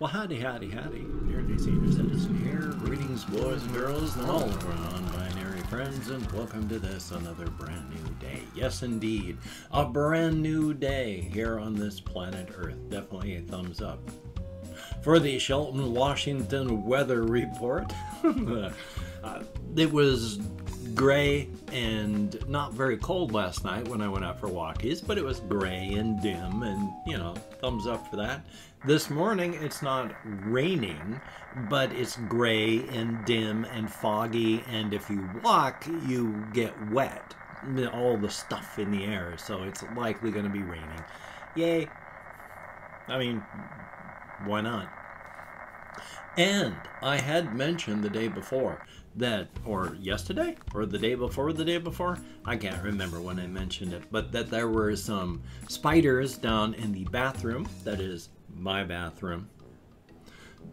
Well, howdy, nearly senior citizen here. Greetings, boys and girls, and all of our non-binary friends, and welcome to this, another brand new day. Yes, indeed, a brand new day here on this planet Earth. Definitely a thumbs up. For the Shelton, Washington weather report, it was gray and not very cold last night when I went out for walkies, but it was gray and dim, and, you know, thumbs up for that. This morning, it's not raining, but it's gray and dim and foggy, and if you walk, you get wet. All the stuff in the air, so it's likely going to be raining. Yay. I mean, why not? And I had mentioned the day before that, or yesterday, or the day before, I can't remember when I mentioned it, but that there were some spiders down in the bathroom, that is, my bathroom,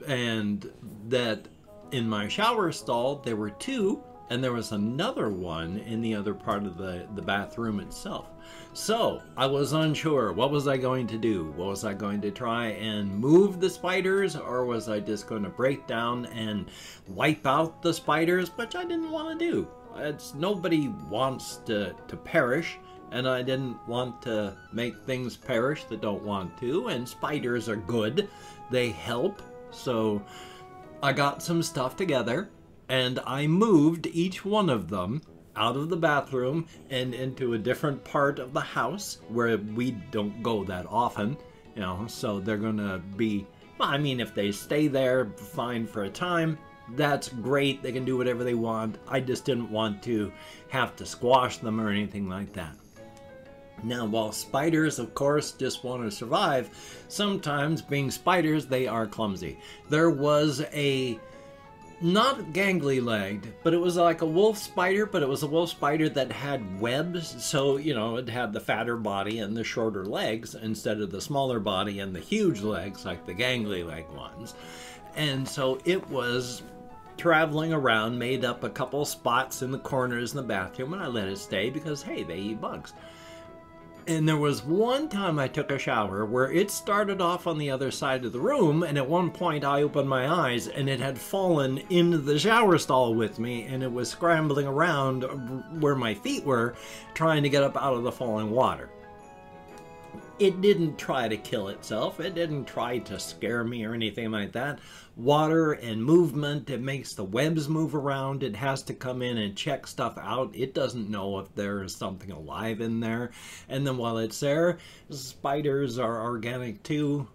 and that in my shower stall there were two, and there was another one in the other part of the bathroom itself. So I was unsure. What was I going to do? Was I going to try and move the spiders, or was I just going to break down and wipe out the spiders, which I didn't want to do. Nobody wants to perish, and I didn't want to make things perish that don't want to, and spiders are good. They help. So I got some stuff together, and I moved each one of them out of the bathroom and into a different part of the house where we don't go that often, you know, so they're gonna be, well, I mean, if they stay there fine for a time, that's great. They can do whatever they want. I just didn't want to have to squash them or anything like that. Now, while spiders, of course, just want to survive, sometimes, being spiders, they are clumsy. There was a, not gangly-legged, but it was like a wolf spider, but it was a wolf spider that had webs, so, you know, it had the fatter body and the shorter legs instead of the smaller body and the huge legs like the gangly-legged ones. And so it was traveling around, made up a couple spots in the corners in the bathroom, and I let it stay because, hey, they eat bugs. And there was one time I took a shower where it started off on the other side of the room, and at one point I opened my eyes and it had fallen into the shower stall with me, and it was scrambling around where my feet were, trying to get up out of the falling water. It didn't try to kill itself. It didn't try to scare me or anything like that. Water and movement, it makes the webs move around. It has to come in and check stuff out. It doesn't know if there's something alive in there. And then while it's there, spiders are organic too.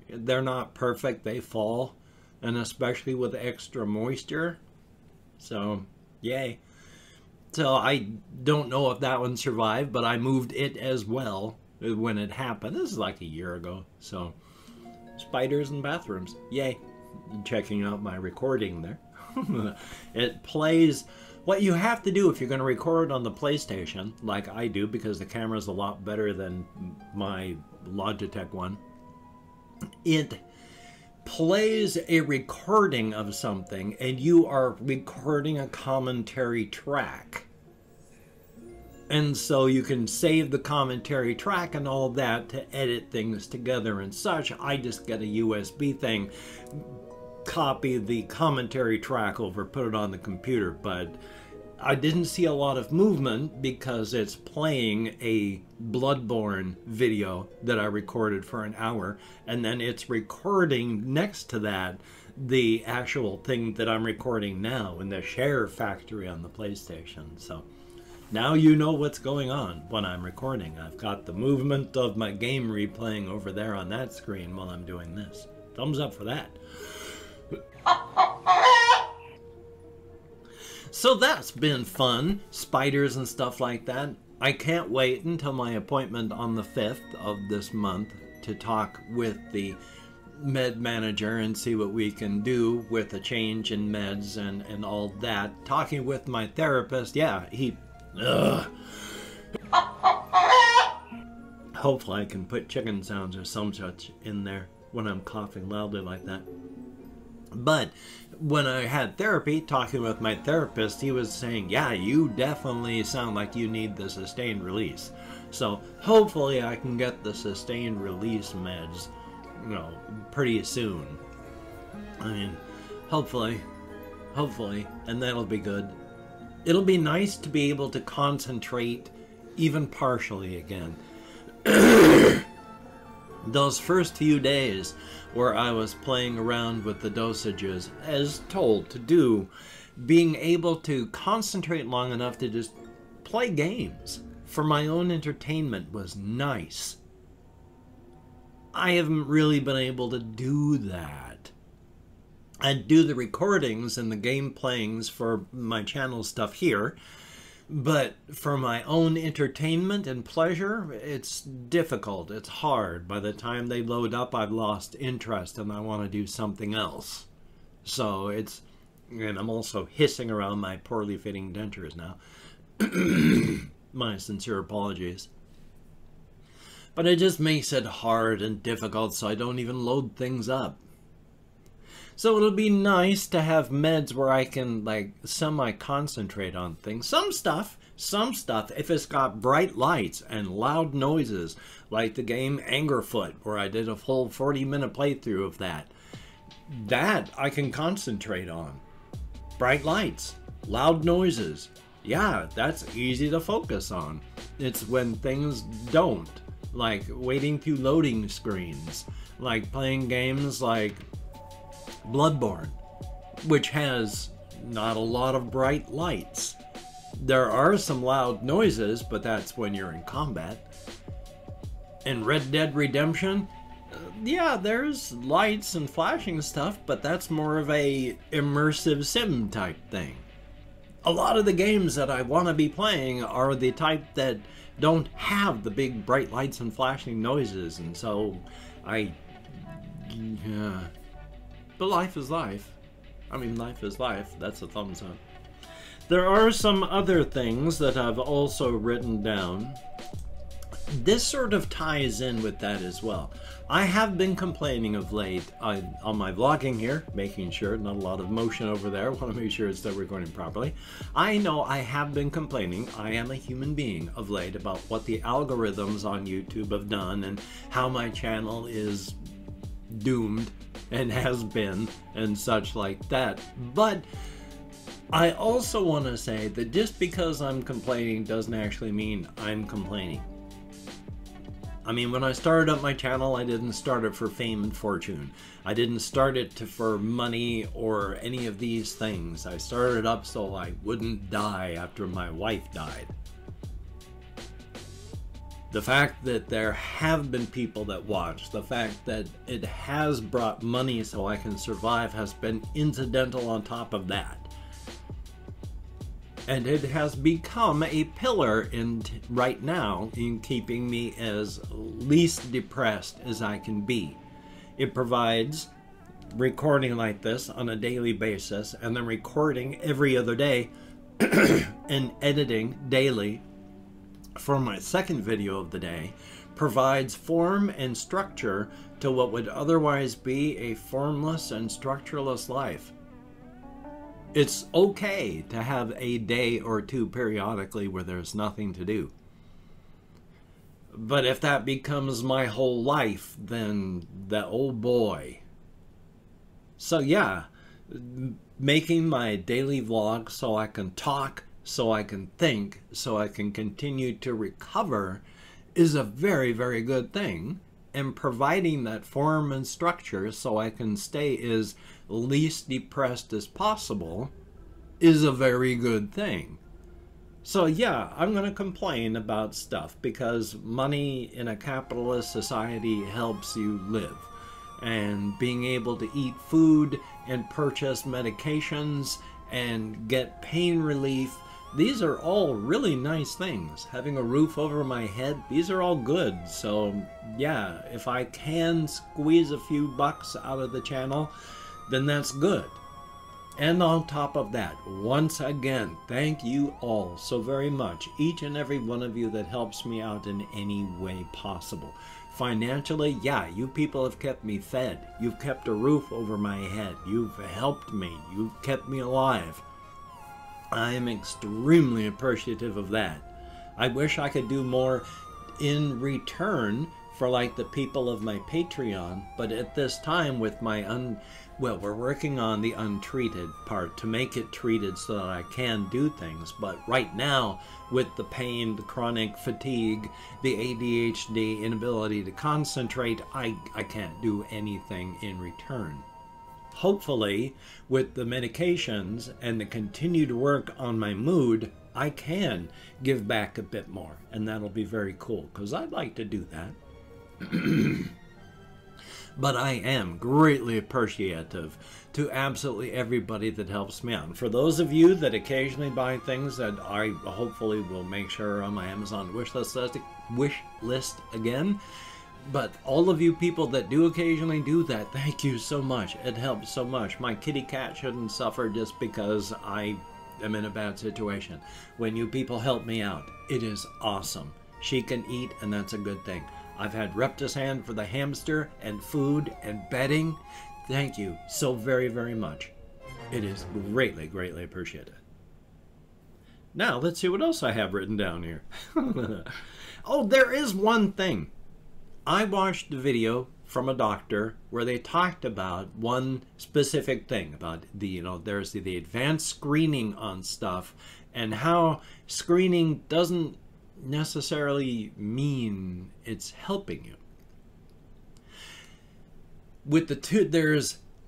They're not perfect. They fall. And especially with extra moisture. So, yay. So I don't know if that one survived, but I moved it as well when it happened. This is like a year ago. So, spiders in bathrooms. Yay. Checking out my recording there. It plays. What you have to do if you're going to record on the PlayStation, like I do, because the camera's a lot better than my Logitech one, it plays a recording of something, and you are recording a commentary track. And so you can save the commentary track and all that to edit things together and such. I just get a USB thing, copy the commentary track over, put it on the computer, but I didn't see a lot of movement because it's playing a Bloodborne video that I recorded for an hour, and then it's recording next to that the actual thing that I'm recording now in the share factory on the PlayStation. So now you know what's going on when I'm recording. I've got the movement of my game replaying over there on that screen while I'm doing this. Thumbs up for that. So that's been fun. Spiders and stuff like that. I can't wait until my appointment on the 5th of this month to talk with the med manager and see what we can do with a change in meds and all that. Talking with my therapist, yeah, he... Hopefully I can put chicken sounds or some such in there when I'm coughing loudly like that. But when I had therapy, talking with my therapist, he was saying, yeah, you definitely sound like you need the sustained release. So hopefully I can get the sustained release meds, you know, pretty soon. I mean, hopefully, and that'll be good. It'll be nice to be able to concentrate even partially again. Those first few days where I was playing around with the dosages, as told to do, being able to concentrate long enough to just play games for my own entertainment was nice. I haven't really been able to do that. I do the recordings and the game playings for my channel stuff here, but for my own entertainment and pleasure, it's difficult. It's hard. By the time they load up, I've lost interest and I want to do something else. So it's, and I'm also hissing around my poorly fitting dentures now. My sincere apologies. But it just makes it hard and difficult, so I don't even load things up. So it'll be nice to have meds where I can, like, semi-concentrate on things. Some stuff, if it's got bright lights and loud noises, like the game Angerfoot, where I did a full 40-minute playthrough of that I can concentrate on. Bright lights, loud noises. Yeah, that's easy to focus on. It's when things don't, like waiting through loading screens, like playing games like Bloodborne, which has not a lot of bright lights. There are some loud noises, but that's when you're in combat. In Red Dead Redemption, yeah, there's lights and flashing stuff, but that's more of a immersive sim type thing. A lot of the games that I want to be playing are the type that don't have the big bright lights and flashing noises, and so yeah. But life is life. I mean, life is life. That's a thumbs up. There are some other things that I've also written down. This sort of ties in with that as well. I have been complaining of late on my vlogging here, making sure not a lot of motion over there. I want to make sure it's still recording properly. I know I have been complaining, I am a human being, of late about what the algorithms on YouTube have done and how my channel is doomed and has been and such like that. But I also want to say that just because I'm complaining doesn't actually mean I'm complaining. I mean, when I started up my channel, I didn't start it for fame and fortune. I didn't start it for money or any of these things. I started it up so I wouldn't die after my wife died. The fact that there have been people that watch, the fact that it has brought money so I can survive has been incidental on top of that. And it has become a pillar right now in keeping me as least depressed as I can be. It provides recording like this on a daily basis and then recording every other day and editing daily for my second video of the day provides form and structure to what would otherwise be a formless and structureless life. It's okay to have a day or two periodically where there's nothing to do. But if that becomes my whole life, then oh boy. So yeah, making my daily vlog so I can talk, so I can think, so I can continue to recover is a very, very good thing. And providing that form and structure so I can stay as least depressed as possible is a very good thing. So yeah, I'm going to complain about stuff because money in a capitalist society helps you live. And being able to eat food and purchase medications and get pain relief, these are all really nice things. Having a roof over my head, these are all good. So yeah, if I can squeeze a few bucks out of the channel, then that's good. And on top of that, once again, thank you all so very much, each and every one of you that helps me out in any way possible. Financially, yeah, you people have kept me fed. You've kept a roof over my head. You've helped me. You've kept me alive. I am extremely appreciative of that. I wish I could do more in return for like the people of my Patreon, but at this time with my well, we're working on the untreated part to make it treated so that I can do things. But right now, with the pain, the chronic fatigue, the ADHD, inability to concentrate, I can't do anything in return. Hopefully, with the medications and the continued work on my mood, I can give back a bit more. And that'll be very cool, because I'd like to do that. But I am greatly appreciative to absolutely everybody that helps me out. And for those of you that occasionally buy things that I hopefully will make sure on my Amazon wish list again, but all of you people that do occasionally do that, thank you so much. It helps so much. My kitty cat shouldn't suffer just because I am in a bad situation. When you people help me out, it is awesome. She can eat, and that's a good thing. I've had Reptisan for the hamster and food and bedding. Thank you so very, very much. It is greatly, greatly appreciated. Now, let's see what else I have written down here. Oh, there is one thing. I watched the video from a doctor where they talked about one specific thing about there's the advanced screening on stuff and how screening doesn't necessarily mean it's helping you. With the two,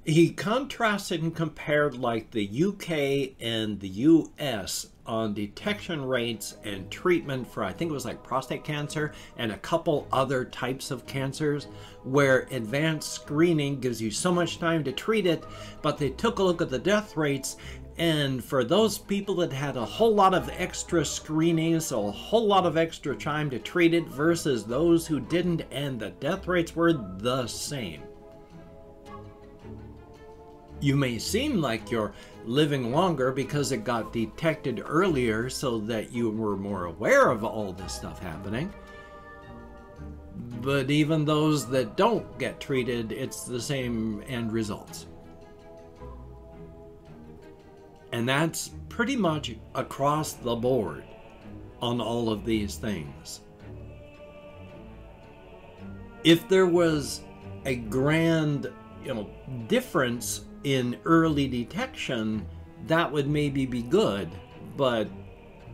he contrasted and compared like the UK and the US on detection rates and treatment for, I think it was like prostate cancer and a couple other types of cancers, where advanced screening gives you so much time to treat it, but they took a look at the death rates. And for those people that had a whole lot of extra screening, so a whole lot of extra time to treat it, versus those who didn't, and the death rates were the same. You may seem like you're living longer because it got detected earlier so that you were more aware of all this stuff happening. But even those that don't get treated, it's the same end results. And that's pretty much across the board on all of these things. If there was a grand, difference in early detection, that would maybe be good, but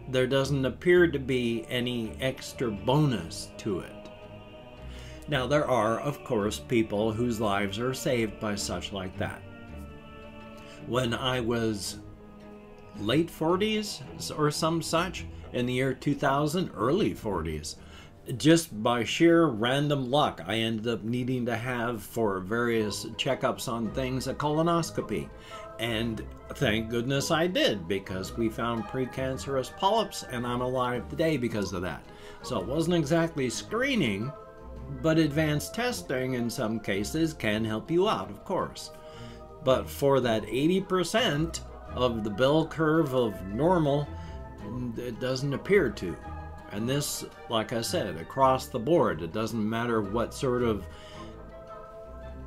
there doesn't appear to be any extra bonus to it. Now, there are, of course, people whose lives are saved by such like that. When I was late 40s or some such, in the year 2000, early 40s, just by sheer random luck, I ended up needing to have, for various checkups on things, a colonoscopy. And thank goodness I did, because we found precancerous polyps, and I'm alive today because of that. So it wasn't exactly screening, but advanced testing in some cases can help you out, of course. But for that 80% of the bell curve of normal, it doesn't appear to. And this, like I said, across the board, it doesn't matter what sort of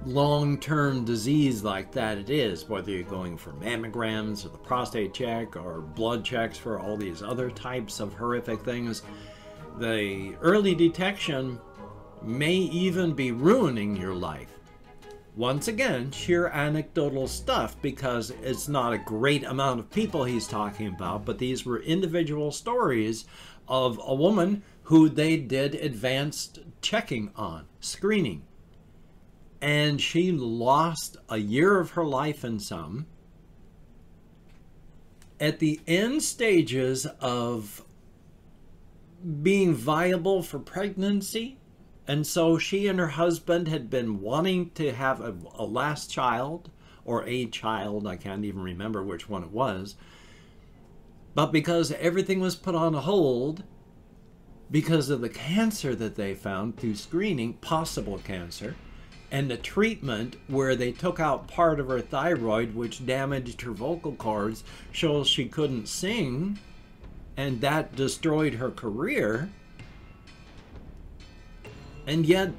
long-term disease like that it is, whether you're going for mammograms or the prostate check or blood checks for all these other types of horrific things. The early detection may even be ruining your life. Once again, sheer anecdotal stuff, because it's not a great amount of people he's talking about, but these were individual stories of a woman who they did advanced checking on, screening. And she lost a year of her life in some. At the end stages of being viable for pregnancy, and so she and her husband had been wanting to have a last child, or a child, I can't even remember which one it was. But because everything was put on hold, because of the cancer that they found through screening, possible cancer, and the treatment where they took out part of her thyroid, which damaged her vocal cords, shows she couldn't sing, and that destroyed her career. And yet,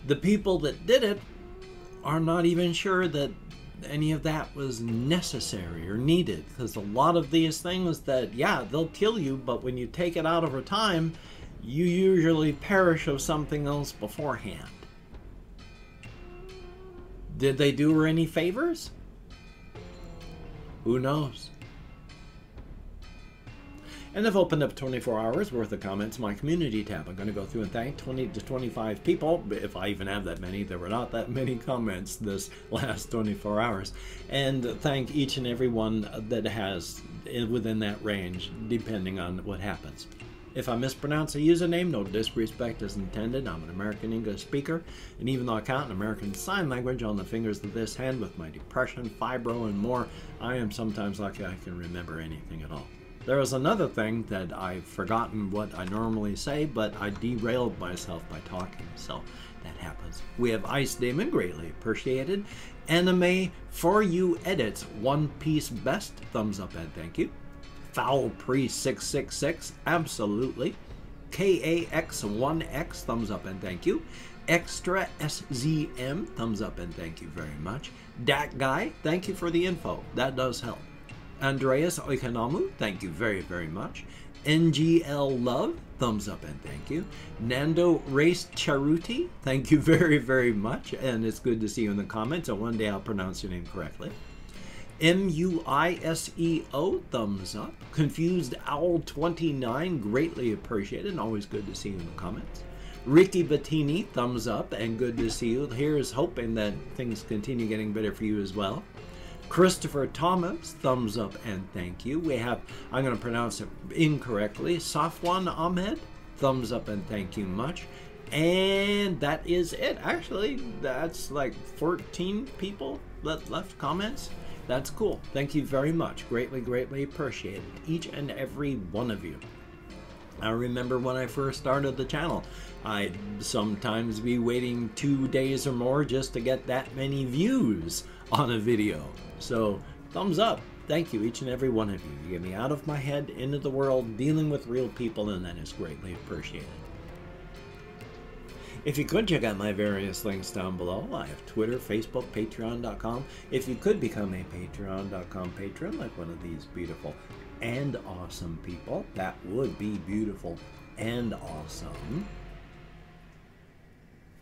the people that did it are not even sure that any of that was necessary or needed. Because a lot of these things that, yeah, they'll kill you, but when you take it out over time, you usually perish of something else beforehand. Did they do her any favors? Who knows? And I've opened up 24 hours worth of comments in my community tab. I'm going to go through and thank 20 to 25 people, if I even have that many. There were not that many comments this last 24 hours. And thank each and every one that has within that range, depending on what happens. If I mispronounce a username, no disrespect is intended. I'm an American English speaker, and even though I count an American Sign Language on the fingers of this hand with my depression, fibro, and more, I am sometimes lucky I can remember anything at all. There was another thing that I've forgotten what I normally say, but I derailed myself by talking, so that happens. We have Ice Demon, greatly appreciated. Anime For You Edits, One Piece Best, thumbs up and thank you. Foul Priest 666, absolutely. KAX1X, thumbs up and thank you. Extra SZM, thumbs up and thank you very much. Dat Guy, thank you for the info, that does help. Andreas Oikonamu, thank you very, very much. NGL Love, thumbs up and thank you. Nando Race Charuti, thank you very, very much. And it's good to see you in the comments, and one day I'll pronounce your name correctly. MUISEO, thumbs up. Confused Owl 29, greatly appreciated, and always good to see you in the comments. Ricky Bettini, thumbs up, and good to see you. Here's hoping that things continue getting better for you as well. Christopher Thomas, thumbs up and thank you. We have, I'm going to pronounce it incorrectly, Safwan Ahmed, thumbs up and thank you much. And that is it. Actually, that's like 14 people that left comments. That's cool. Thank you very much. Greatly, greatly appreciated. Each and every one of you. I remember when I first started the channel, I'd sometimes be waiting 2 days or more just to get that many views on a video. So, thumbs up. Thank you, each and every one of you. You get me out of my head, into the world, dealing with real people, and that is greatly appreciated. If you could check out my various links down below, I have Twitter, Facebook, Patreon.com. If you could become a Patreon.com patron, like one of these beautiful and awesome people, that would be beautiful and awesome.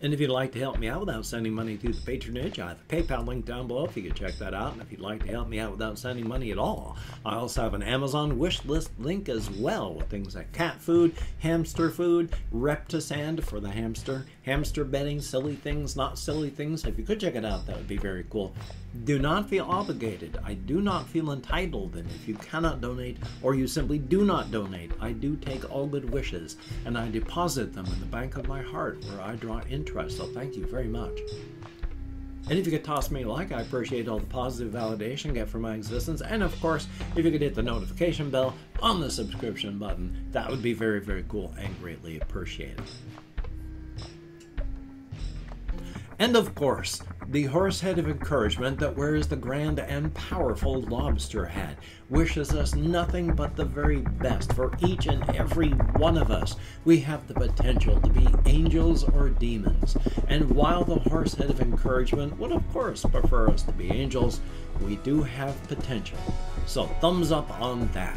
And if you'd like to help me out without sending money through the patronage, I have a PayPal link down below if you could check that out. And if you'd like to help me out without sending money at all, I also have an Amazon wish list link as well with things like cat food, hamster food, Reptisand for the hamster, hamster bedding, silly things, not silly things. If you could check it out, that would be very cool. Do not feel obligated. I do not feel entitled. And if you cannot donate or you simply do not donate, I do take all good wishes and I deposit them in the bank of my heart where I draw interest. So thank you very much. And if you could toss me a like, I appreciate all the positive validation I get from my existence. And of course, if you could hit the notification bell on the subscription button, that would be very, very cool and greatly appreciated. And of course, the horse head of encouragement that wears the grand and powerful lobster hat wishes us nothing but the very best for each and every one of us. We have the potential to be angels or demons. And while the horse head of encouragement would of course prefer us to be angels, we do have potential. So thumbs up on that.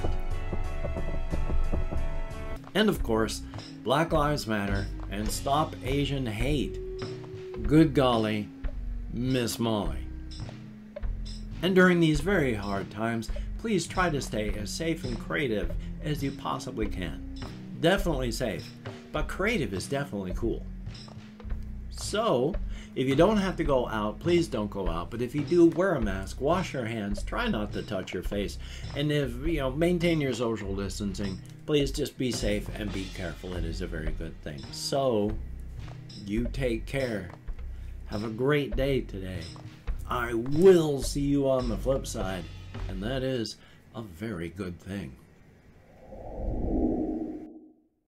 And of course, Black Lives Matter and Stop Asian Hate. Good golly, Miss Molly. And during these very hard times, please try to stay as safe and creative as you possibly can. Definitely safe, but creative is definitely cool. So, if you don't have to go out, please don't go out. But if you do, wear a mask, wash your hands, try not to touch your face. And if, maintain your social distancing, please just be safe and be careful. It is a very good thing. So, you take care. Have a great day today. I will see you on the flip side, and that is a very good thing.